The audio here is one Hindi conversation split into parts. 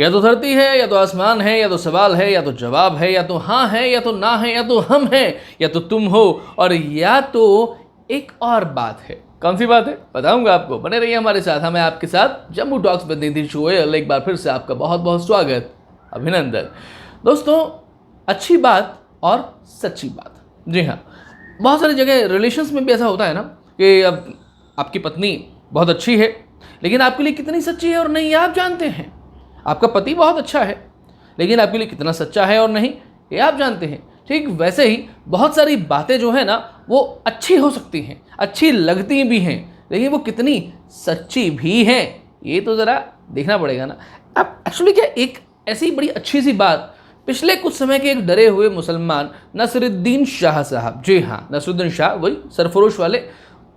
या तो धरती है, या तो आसमान है, या तो सवाल है, या तो जवाब है, या तो हाँ है, या तो ना है, या तो हम हैं, या तो तुम हो, और या तो एक और बात है। कौन सी बात है बताऊंगा आपको, बने रहिए हमारे साथ। हमें आपके साथ जम्मू टॉक्स प्रतिनिधि शो है। एक बार फिर से आपका बहुत बहुत स्वागत, अभिनंदन। दोस्तों, अच्छी बात और सच्ची बात, जी हाँ, बहुत सारी जगह रिलेशंस में भी ऐसा होता है ना कि अब आपकी पत्नी बहुत अच्छी है, लेकिन आपके लिए कितनी सच्ची है और नहीं ये आप जानते हैं। आपका पति बहुत अच्छा है, लेकिन आपके लिए कितना सच्चा है और नहीं ये आप जानते हैं। ठीक वैसे ही बहुत सारी बातें जो है ना वो अच्छी हो सकती हैं, अच्छी लगती भी हैं, लेकिन वो कितनी सच्ची भी हैं ये तो ज़रा देखना पड़ेगा ना। अब एक्चुअली क्या, एक ऐसी बड़ी अच्छी सी बात पिछले कुछ समय के एक डरे हुए मुसलमान नसरुद्दीन शाह साहब, जी हाँ नसरुद्दीन शाह, वही सरफरोश वाले,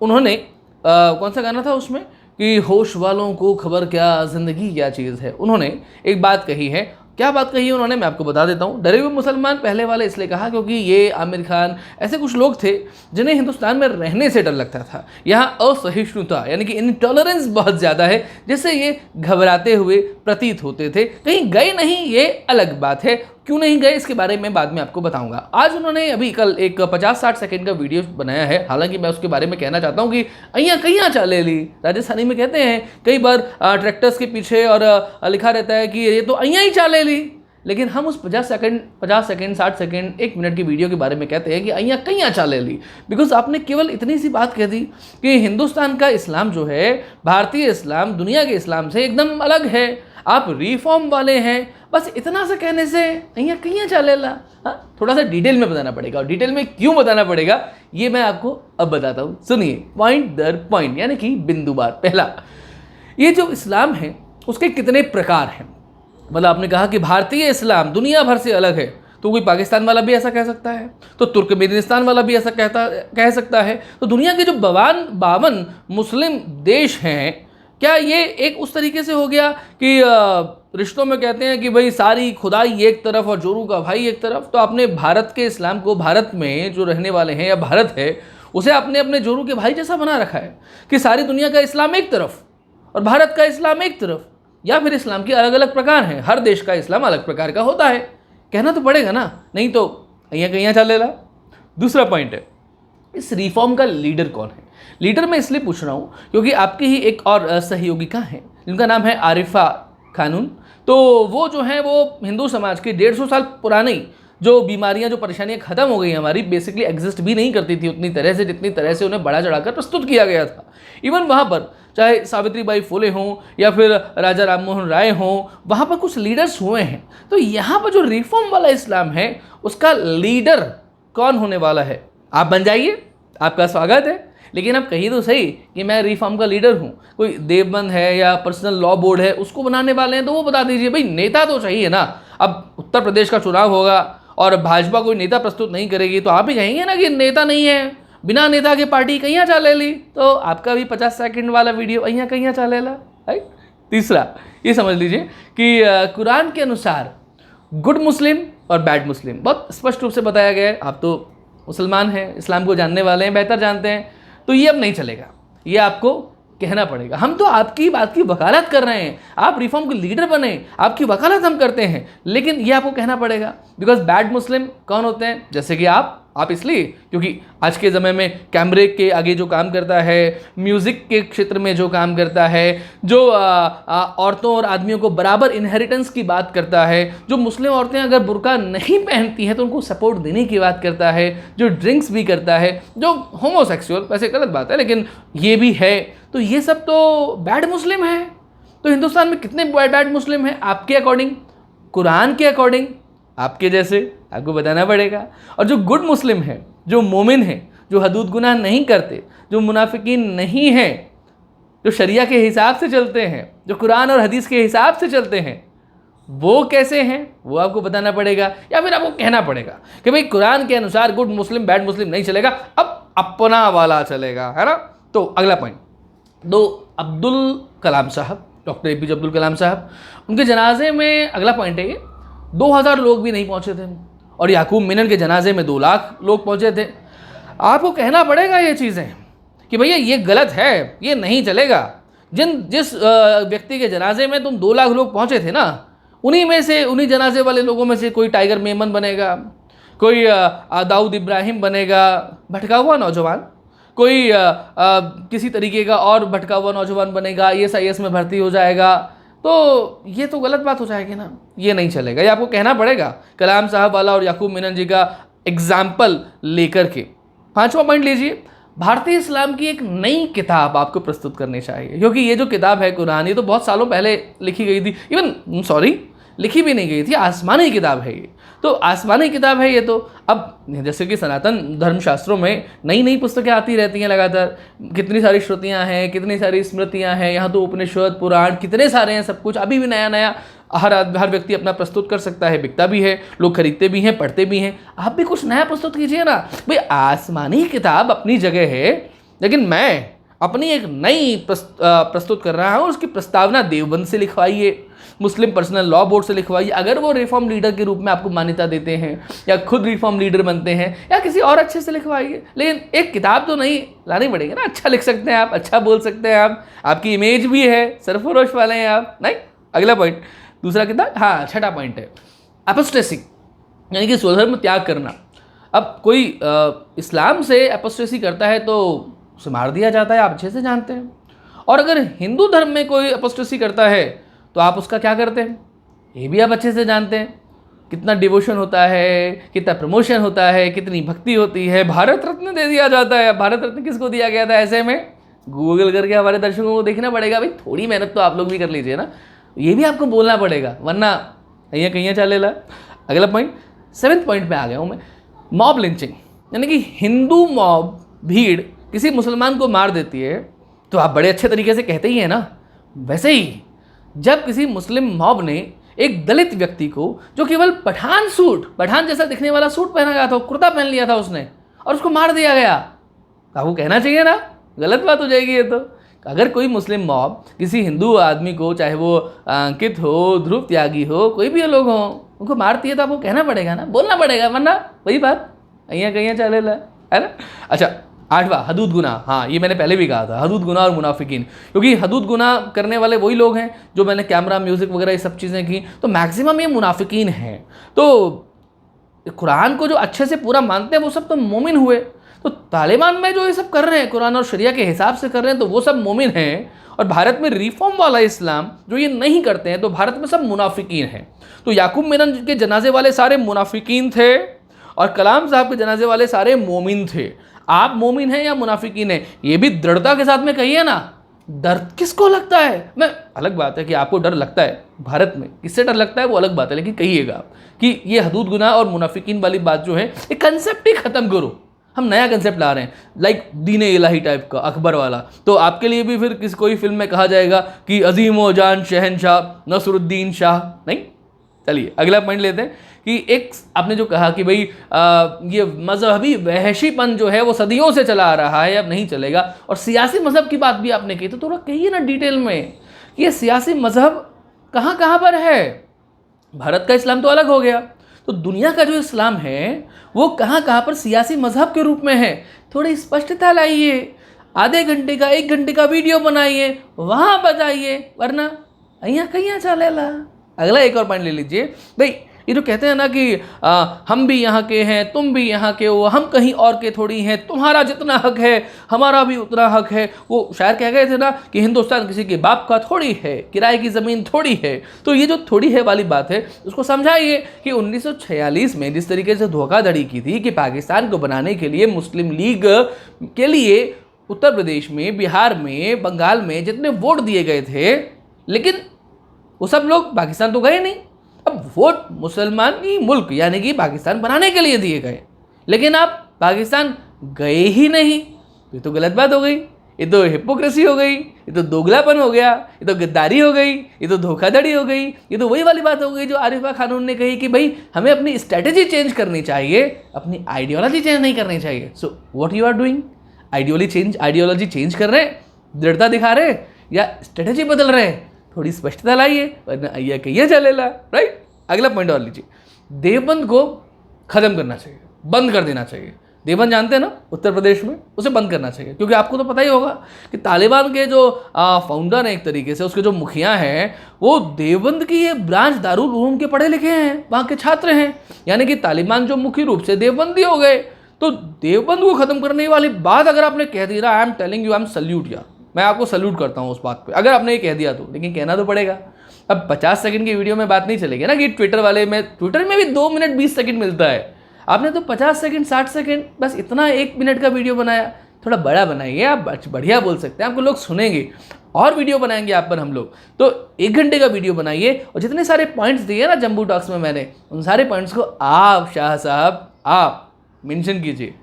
उन्होंने कौन सा गाना था उसमें कि होश वालों को खबर क्या ज़िंदगी क्या चीज़ है, उन्होंने एक बात कही है। क्या बात कही है उन्होंने, मैं आपको बता देता हूँ। डरे हुए मुसलमान पहले वाले इसलिए कहा क्योंकि ये आमिर खान ऐसे कुछ लोग थे जिन्हें हिंदुस्तान में रहने से डर लगता था। यहाँ असहिष्णुता यानी कि इनटॉलरेंस बहुत ज़्यादा है, जिससे ये घबराते हुए प्रतीत होते थे। कहीं गए नहीं ये अलग बात है, क्यों नहीं गए इसके बारे में बाद में आपको बताऊंगा। आज उन्होंने अभी कल एक 50-60 सेकंड का वीडियो बनाया है। हालांकि मैं उसके बारे में कहना चाहता हूं कि अइयाँ कइयाँ चाले ली, राजस्थानी में कहते हैं कई बार ट्रैक्टर्स के पीछे और लिखा रहता है कि ये तो अइयाँ ही चाले ली, लेकिन हम उस 50 सेकंड 60 सेकंड 1 मिनट की वीडियो के बारे में कहते हैं कि अइयाँ कइयाँ चाले ली, बिकॉज आपने केवल इतनी सी बात कह दी कि हिंदुस्तान का इस्लाम जो है, भारतीय इस्लाम दुनिया के इस्लाम से एकदम अलग है, आप रिफॉर्म वाले हैं, बस इतना सा कहने से अइयाँ कइयाँ चालेला। हाँ, थोड़ा सा डिटेल में बताना पड़ेगा, और डिटेल में क्यों बताना पड़ेगा ये मैं आपको अब बताता हूँ। सुनिए, पॉइंट दर पॉइंट, यानी कि बिंदुवार। पहला, ये जो इस्लाम है उसके कितने प्रकार हैं। मतलब आपने कहा कि भारतीय इस्लाम दुनिया भर से अलग है, तो कोई पाकिस्तान वाला भी ऐसा कह सकता है, तो तुर्कमेनिस्तान वाला भी ऐसा कह सकता है। तो दुनिया के जो 52 मुस्लिम देश हैं, क्या ये एक उस तरीके से हो गया कि रिश्तों में कहते हैं कि भाई सारी खुदाई एक तरफ और जोरू का भाई एक तरफ। तो आपने भारत के इस्लाम को, भारत में जो रहने वाले हैं या भारत है, उसे आपने अपने जोरू के भाई जैसा बना रखा है कि सारी दुनिया का इस्लाम एक तरफ और भारत का इस्लाम एक तरफ। या फिर इस्लाम के अलग अलग प्रकार हैं, हर देश का इस्लाम अलग प्रकार का होता है, कहना तो पड़ेगा ना, नहीं तो अइयाँ कइयाँ चलेला। दूसरा पॉइंट है, इस रिफॉर्म का लीडर कौन है। लीडर मैं इसलिए पूछ रहा हूँ क्योंकि आपकी ही एक और सहयोगिका हैं जिनका नाम है आरिफा खानून। तो वो जो हैं वो हिंदू समाज की 150 साल पुरानी जो बीमारियां, जो परेशानियां ख़त्म हो गई हमारी, बेसिकली एग्जिस्ट भी नहीं करती थी उतनी तरह से जितनी तरह से उन्हें बढ़ा चढ़ाकर प्रस्तुत किया गया था। इवन वहाँ पर चाहे सावित्रीबाई फुले हों या फिर राजा राममोहन राय हों, वहाँ पर कुछ लीडर्स हुए हैं। तो यहाँ पर जो रिफॉर्म वाला इस्लाम है उसका लीडर कौन होने वाला है, आप बन जाइए, आपका स्वागत है। लेकिन आप कहिए तो सही कि मैं रिफॉर्म का लीडर हूँ। कोई देवबंद है या पर्सनल लॉ बोर्ड है उसको बनाने वाले हैं तो वो बता दीजिए। भाई नेता तो चाहिए ना। अब उत्तर प्रदेश का चुनाव होगा और भाजपा कोई नेता प्रस्तुत नहीं करेगी तो आप ही कहेंगे ना कि नेता नहीं है, बिना नेता के पार्टी कहीं चाले ली। तो आपका भी 50 सेकंड वाला वीडियो अइयाँ कहीं चालेला, राइट। तीसरा, ये समझ लीजिए कि कुरान के अनुसार गुड मुस्लिम और बैड मुस्लिम बहुत स्पष्ट रूप से बताया गया है। आप तो मुसलमान हैं, इस्लाम को जानने वाले हैं, बेहतर जानते हैं, तो ये अब नहीं चलेगा, ये आपको कहना पड़ेगा। हम तो आपकी बात की वकालत कर रहे हैं, आप रिफॉर्म के लीडर बने, आपकी वकालत हम करते हैं, लेकिन ये आपको कहना पड़ेगा। बिकॉज बैड मुस्लिम कौन होते हैं, जैसे कि आप इसलिए क्योंकि आज के ज़माने में कैमरे के आगे जो काम करता है, म्यूज़िक के क्षेत्र में जो काम करता है, जो औरतों और आदमियों को बराबर इनहेरिटेंस की बात करता है, जो मुस्लिम औरतें अगर बुर्का नहीं पहनती हैं तो उनको सपोर्ट देने की बात करता है, जो ड्रिंक्स भी करता है, जो होमोसेक्सुअल, वैसे गलत बात है लेकिन ये भी है, तो ये सब तो बैड मुस्लिम है। तो हिंदुस्तान में कितने बैड मुस्लिम हैं आपके अकॉर्डिंग, कुरान के अकॉर्डिंग, आपके जैसे आपको बताना पड़ेगा। और जो गुड मुस्लिम है, जो मोमिन है, जो हदूद गुनाह नहीं करते, जो मुनाफिकीन नहीं हैं, जो शरिया के हिसाब से चलते हैं, जो कुरान और हदीस के हिसाब से चलते हैं, वो कैसे हैं वो आपको बताना पड़ेगा। या फिर आपको कहना पड़ेगा कि भाई कुरान के अनुसार गुड मुस्लिम बैड मुस्लिम नहीं चलेगा, अब अपना वाला चलेगा, है ना। तो अगला पॉइंट, दो अब्दुल कलाम साहब, डॉक्टर APJ अब्दुल कलाम साहब, उनके जनाजे में अगला पॉइंट है ये 2000 लोग भी नहीं पहुंचे थे, और याकूब मेनन के जनाजे में 2 लाख लोग पहुंचे थे। आपको कहना पड़ेगा ये चीज़ें कि भैया ये गलत है, ये नहीं चलेगा। जिस व्यक्ति के जनाजे में तुम 2 लाख लोग पहुंचे थे ना, उन्हीं में से, उन्हीं जनाजे वाले लोगों में से कोई टाइगर मेमन बनेगा, कोई दाऊद इब्राहिम बनेगा, भटका हुआ नौजवान, कोई किसी तरीके का और भटका हुआ नौजवान बनेगा, ISIS में भर्ती हो जाएगा। तो ये तो गलत बात हो जाएगी ना, ये नहीं चलेगा। ये आपको कहना पड़ेगा कलाम साहब वाला और याकूब मेनन जी का एग्जाम्पल लेकर के। 5वां पॉइंट लीजिए, भारतीय इस्लाम की एक नई किताब आपको प्रस्तुत करनी चाहिए, क्योंकि ये जो किताब है कुरान, ये तो बहुत सालों पहले लिखी गई थी, लिखी भी नहीं गई थी, आसमानी किताब है ये। तो आसमानी किताब है ये, तो अब जैसे कि सनातन धर्मशास्त्रों में नई नई पुस्तकें आती रहती हैं लगातार, कितनी सारी श्रुतियाँ हैं, कितनी सारी स्मृतियाँ हैं, यहाँ तो उपनिषद पुराण कितने सारे हैं, सब कुछ अभी भी नया नया हर व्यक्ति अपना प्रस्तुत कर सकता है, बिकता भी है, लोग खरीदते भी हैं, पढ़ते भी हैं। आप भी कुछ नया प्रस्तुत कीजिए ना भाई। आसमानी किताब अपनी जगह है, लेकिन मैं अपनी एक नई प्रस्तुत कर रहा हूँ। उसकी प्रस्तावना देवबंद से लिखवाइए, मुस्लिम पर्सनल लॉ बोर्ड से लिखवाइए, अगर वो रिफॉर्म लीडर के रूप में आपको मान्यता देते हैं या खुद रिफॉर्म लीडर बनते हैं, या किसी और अच्छे से लिखवाइए। लेकिन एक किताब तो नहीं लानी पड़ेगी ना। अच्छा लिख सकते हैं आप, अच्छा बोल सकते हैं आप, आपकी इमेज भी है, सरफरोश वाले हैं आप, नहीं। अगला पॉइंट, दूसरा किताब, हाँ 6वां पॉइंट है एपोस्टेसी, यानी कि स्वधर्म त्याग करना। अब कोई इस्लाम से एपोस्टेसी करता है तो उसे मार दिया जाता है, आप अच्छे से जानते हैं। और अगर हिंदू धर्म में कोई एपोस्टेसी करता है तो आप उसका क्या करते हैं, ये भी आप अच्छे से जानते हैं। कितना डिवोशन होता है, कितना प्रमोशन होता है, कितनी भक्ति होती है, भारत रत्न दे दिया जाता है। भारत रत्न किसको दिया गया था? ऐसे में गूगल करके हमारे दर्शकों को देखना पड़ेगा भाई, थोड़ी मेहनत तो आप लोग भी कर लीजिए ना, ये भी आपको बोलना पड़ेगा, वरना कहीं चलेला। अगला पॉइंट, 7th पॉइंट पे आ गया हूँ मैं, मॉब लिंचिंग, यानी कि हिंदू मॉब भीड़ किसी मुसलमान को मार देती है तो आप बड़े अच्छे तरीके से कहते ही हैं ना। वैसे ही जब किसी मुस्लिम मॉब ने एक दलित व्यक्ति को, जो केवल पठान जैसा दिखने वाला सूट पहना गया था, कुर्ता पहन लिया था उसने, और उसको मार दिया गया, तो आपको कहना चाहिए ना, गलत बात हो जाएगी ये तो। अगर कोई मुस्लिम मॉब किसी हिंदू आदमी को, चाहे वो अंकित हो, ध्रुव त्यागी हो, कोई भी लोग हो, उनको मारती है तो आपको कहना पड़ेगा ना, बोलना पड़ेगा, वरना वही बात कहीं चलेला, है ना। अच्छा, 8वां, हदूद गुनाह। हाँ, ये मैंने पहले भी कहा था, हदूद गुनाह और मुनाफिकीन, क्योंकि हदूद गुनाह करने वाले वही लोग हैं जो, मैंने कैमरा, म्यूजिक वगैरह ये सब चीज़ें की, तो मैक्सिमम ये मुनाफिकीन हैं। तो कुरान को जो अच्छे से पूरा मानते हैं वो सब तो मोमिन हुए। तो तालिबान में जो ये सब कर रहे हैं, कुरान और शरिया के हिसाब से कर रहे हैं, तो वो सब मोमिन हैं। और भारत में रिफॉर्म वाला इस्लाम जो ये नहीं करते हैं, तो भारत में सब मुनाफिकीन हैं। तो याकूब मेनन के जनाजे वाले सारे मुनाफिकीन थे और कलाम साहब के जनाजे वाले सारे मोमिन थे। आप मोमिन हैं या मुनाफिकीन हैं, ये भी दृढ़ता के साथ में कहिए ना। डर किसको लगता है? मैं, अलग बात है कि आपको डर लगता है, भारत में किससे डर लगता है वो अलग बात है, लेकिन कहिएगा कि ये हदूद गुनाह और मुनाफिकीन वाली बात जो है, ये कंसेप्ट ही खत्म करो। हम नया कंसेप्ट ला रहे हैं, लाइक दीन इलाही टाइप का, अकबर वाला। तो आपके लिए भी फिर कोई फिल्म में कहा जाएगा कि अजीम व जान शहनशाह नसरुद्दीन शाह, नहीं। चलिए अगला पॉइंट लेते हैं कि एक आपने जो कहा कि भाई ये मजहबी वहशीपन जो है वो सदियों से चला आ रहा है, अब नहीं चलेगा। और सियासी मजहब की बात भी आपने की, तो थोड़ा कहिए ना डिटेल में, ये सियासी मजहब कहाँ कहाँ पर है। भारत का इस्लाम तो अलग हो गया, तो दुनिया का जो इस्लाम है वो कहाँ कहाँ पर सियासी मजहब के रूप में है। थोड़ी स्पष्टता लाइए, आधे घंटे का 1 घंटे का वीडियो बनाइए, वहाँ बताइए, वरना कहीं चलेला। अगला एक और पॉइंट ले लीजिए भाई, ये जो कहते हैं ना कि हम भी यहाँ के हैं, तुम भी यहाँ के हो, हम कहीं और के थोड़ी हैं, तुम्हारा जितना हक है हमारा भी उतना हक है। वो शायर कह गए थे ना कि हिंदुस्तान किसी के बाप का थोड़ी है, किराए की ज़मीन थोड़ी है। तो ये जो थोड़ी है वाली बात है, उसको समझाइए कि 1946 में जिस तरीके से धोखाधड़ी की थी कि पाकिस्तान को बनाने के लिए मुस्लिम लीग के लिए उत्तर प्रदेश में, बिहार में, बंगाल में जितने वोट दिए गए थे, लेकिन वो सब लोग पाकिस्तान तो गए नहीं। अब वोट मुसलमानी मुल्क यानी कि पाकिस्तान बनाने के लिए दिए गए, लेकिन आप पाकिस्तान गए ही नहीं, तो ये तो गलत बात हो गई, ये तो हिपोक्रेसी हो गई, ये तो दोगलापन हो गया, ये तो गद्दारी हो गई, ये तो धोखाधड़ी हो गई। ये तो वही वाली बात हो गई जो आरिफा खानून ने कही कि भाई हमें अपनी स्ट्रेटेजी चेंज करनी चाहिए, अपनी आइडियोलॉजी चेंज नहीं करनी चाहिए। So what you are doing? Ideology change कर रहे हैं, दृढ़ता दिखा रहे हैं, या स्ट्रेटेजी बदल रहे हैं? थोड़ी स्पष्टता लाइए, वरना कहिए चलेला, राइट। अगला पॉइंट और लीजिए, देवबंद को खत्म करना चाहिए, बंद कर देना चाहिए। देवबंद जानते हैं ना, उत्तर प्रदेश में, उसे बंद करना चाहिए। क्योंकि आपको तो पता ही होगा कि तालिबान के जो फाउंडर हैं, एक तरीके से उसके जो मुखिया हैं, वो देवबंद की ये ब्रांच दारुल उलूम के पढ़े लिखे हैं, वहाँ के छात्र हैं। यानी कि तालिबान जो मुख्य रूप से देवबंदी हो गए। तो देवबंद को खत्म करने वाली बात अगर आपने कह दी ना, I am telling you, I am salute यार, मैं आपको सल्यूट करता हूँ उस बात पे, अगर आपने ये कह दिया तो। लेकिन कहना तो पड़ेगा। अब 50 सेकंड की वीडियो में बात नहीं चलेगी ना कि ट्विटर में भी 2 मिनट 20 सेकंड मिलता है। आपने तो 50 सेकंड 60 सेकंड बस इतना 1 मिनट का वीडियो बनाया। थोड़ा बड़ा बनाइए, आप बढ़िया बोल सकते हैं, आपको लोग सुनेंगे। और वीडियो बनाएंगे आप पर हम लोग, तो 1 घंटे का वीडियो बनाइए और जितने सारे पॉइंट्स दिए ना जम्बू टॉक्स में मैंने, उन सारे पॉइंट्स को आप शाह साहब आप मेंशन कीजिए।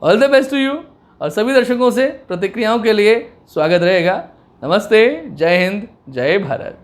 All the best to you. और सभी दर्शकों से प्रतिक्रियाओं के लिए स्वागत रहेगा। नमस्ते, जय हिंद, जय भारत।